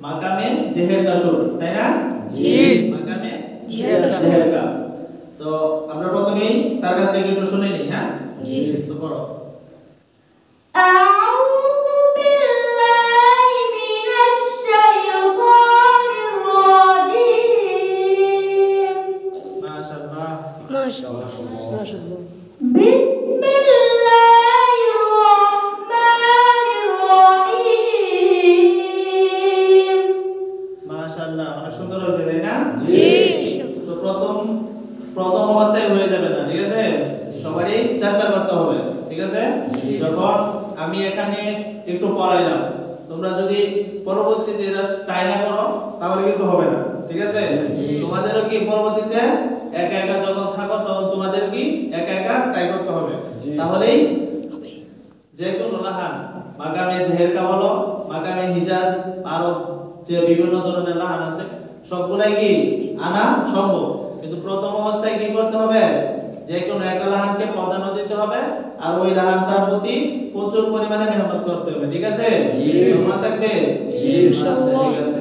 মাকামে জেহের কা সুর, তাই না? জি। মাকামে জেহের কা। তো আমরা প্রথমেই তার কাছ থেকে একটু শুনে নিই, হ্যাঁ? জি। তো পড়ো। আউযু বিল্লাহি মিনাশ শাইতানির রাজিম। মাশাআল্লাহ। মাশাআল্লাহ। বিসমিল্লাহির রহমানির রহিম। মাশাআল্লাহ, অনেক সুন্দর হয়েছে, তাই না? জি। তো প্রথম অবস্থায় হয়ে যাবে না, ঠিক আছে? সবারই চেষ্টা করতে হবে, ঠিক আছে? যখন আমি এখানে একটু পড়াইলাম, তোমরা যদি পরবর্তীতে এটা টাইনা করো তাহলে কিন্তু হবে না, ঠিক আছে? তোমাদেরও কি পরবর্তীতে একা একা যখন থাকো তখন তোমাদের কি একা একা টাই করতে হবে, তাহলেই যে কোনো লাহান, মাকামে জেহেরকা বলো, মাকামে হিজাজ, আরব যে বিভিন্ন ধরনের লাহান আছে সবগুলাই কি আনা সম্ভব। কিন্তু প্রথম অবস্থায় কি করতে হবে, যে কোনো একটা লাহানকে প্রাধান্য দিতে হবে আর ওই লাহানটার প্রতি প্রচুর পরিমাণে মেহনত করতে হবে, ঠিক আছে? তোমরা থাকবে? জি, ইনশাআল্লাহ। ঠিক আছে।